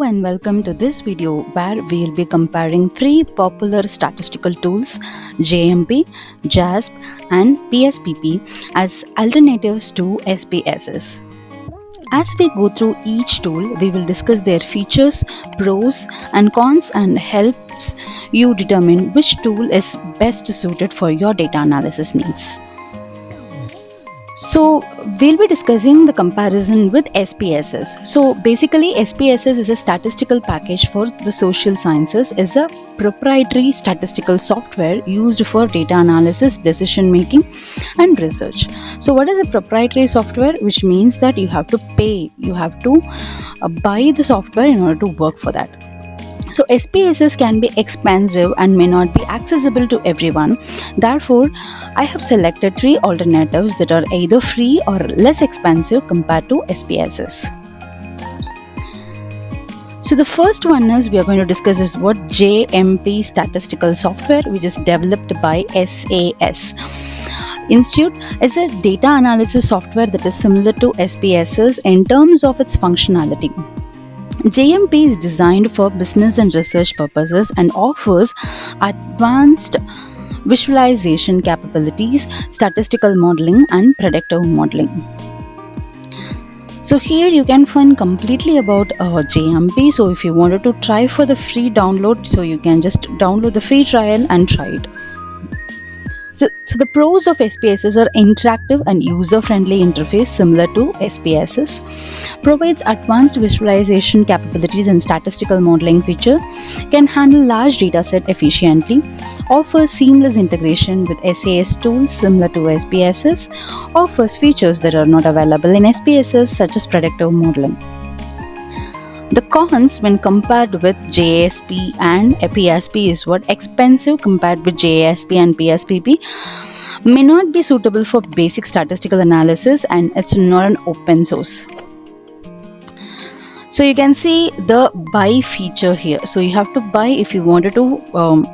and welcome to this video where we'll be comparing three popular statistical tools JMP, JASP and PSPP as alternatives to SPSS. As we go through each tool, we will discuss their features, pros and cons and helps you determine which tool is best suited for your data analysis needs. So we'll be discussing the comparison with SPSS. So basically SPSS is a statistical package for the social sciences, is a proprietary statistical software used for data analysis, decision making and research. So what is a proprietary software? Which means that you have to pay, you have to buy the software in order to work for that. So SPSS can be expensive and may not be accessible to everyone. Therefore, I have selected three alternatives that are either free or less expensive compared to SPSS. So the first one is we are going to discuss is what JMP statistical software, which is developed by SAS Institute, is a data analysis software that is similar to SPSS in terms of its functionality. JMP is designed for business and research purposes and offers advanced visualization capabilities, statistical modeling and predictive modeling. So here you can find completely about JMP. So if you wanted to try for the free download, so you can just download the free trial and try it. So the pros of SPSS are interactive and user-friendly interface similar to SPSS, provides advanced visualization capabilities and statistical modeling feature, can handle large dataset efficiently, offers seamless integration with SAS tools similar to SPSS, offers features that are not available in SPSS such as predictive modeling. The cons when compared with JASP and PSP is what expensive compared with JASP and PSPP, may not be suitable for basic statistical analysis and it's not an open source. So you can see the buy feature here. So you have to buy if you wanted to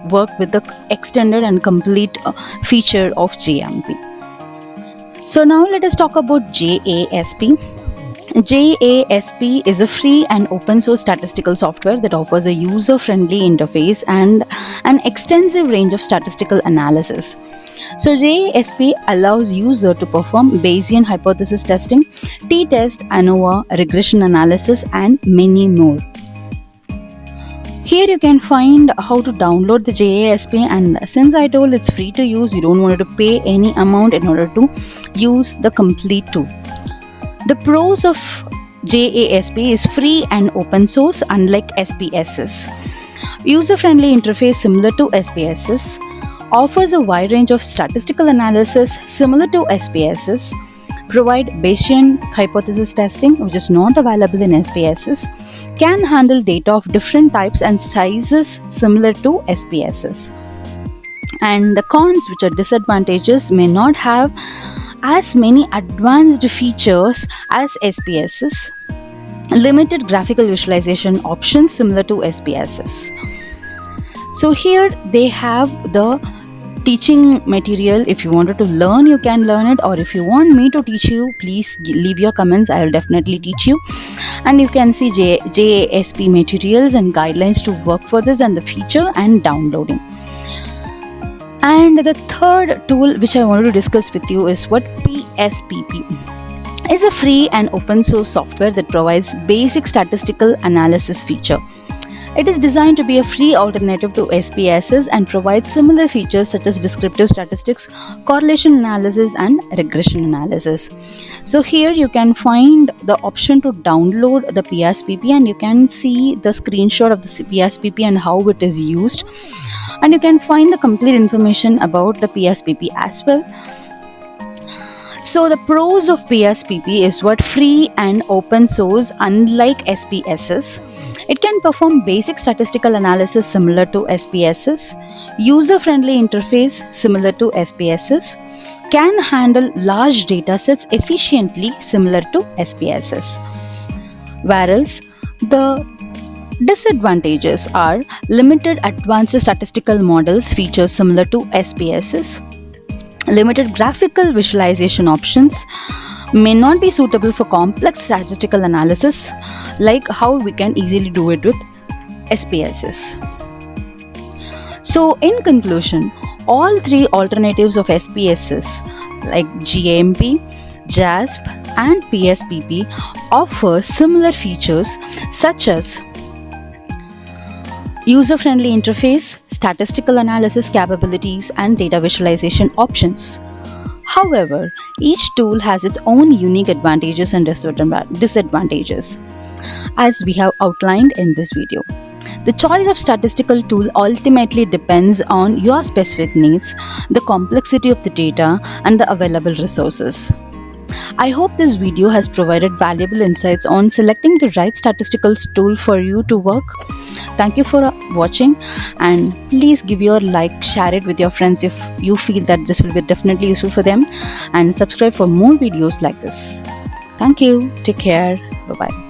work with the extended and complete feature of JMP. So now let us talk about JASP. JASP is a free and open source statistical software that offers a user-friendly interface and an extensive range of statistical analysis. So JASP allows user to perform Bayesian hypothesis testing, t-test, ANOVA, regression analysis and many more. Here you can find how to download the JASP, and since I told it's free to use, you don't want to pay any amount in order to use the complete tool. The pros of JASP is free and open source unlike SPSS. User-friendly interface similar to SPSS. Offers a wide range of statistical analysis similar to SPSS. Provide Bayesian hypothesis testing, which is not available in SPSS. Can handle data of different types and sizes similar to SPSS. And the cons, which are disadvantages, may not have as many advanced features as SPSS, limited graphical visualization options similar to SPSS. So here they have the teaching material. If you wanted to learn, you can learn it, or if you want me to teach you, please leave your comments. I will definitely teach you. And you can see JASP materials and guidelines to work for this and the feature and downloading. And the third tool which I wanted to discuss with you is what PSPP is a free and open source software that provides basic statistical analysis feature. It is designed to be a free alternative to SPSS and provides similar features such as descriptive statistics, correlation analysis and regression analysis. So here you can find the option to download the PSPP and you can see the screenshot of the PSPP and how it is used. And you can find the complete information about the PSPP as well. So the pros of PSPP is what free and open source unlike SPSS. It can perform basic statistical analysis similar to SPSS, user-friendly interface similar to SPSS, can handle large data sets efficiently similar to SPSS. Whereas the disadvantages are limited advanced statistical models features similar to SPSS, limited graphical visualization options, may not be suitable for complex statistical analysis like how we can easily do it with SPSS. So, in conclusion, all three alternatives of SPSS like GAMP, JASP, and PSPP offer similar features such as user-friendly interface, statistical analysis capabilities, and data visualization options. However, each tool has its own unique advantages and disadvantages, as we have outlined in this video. The choice of statistical tool ultimately depends on your specific needs, the complexity of the data, and the available resources. I hope this video has provided valuable insights on selecting the right statistical tool for you to work. Thank you for watching, and please give your like, share it with your friends if you feel that this will be definitely useful for them, and subscribe for more videos like this. Thank you. Take care. Bye bye.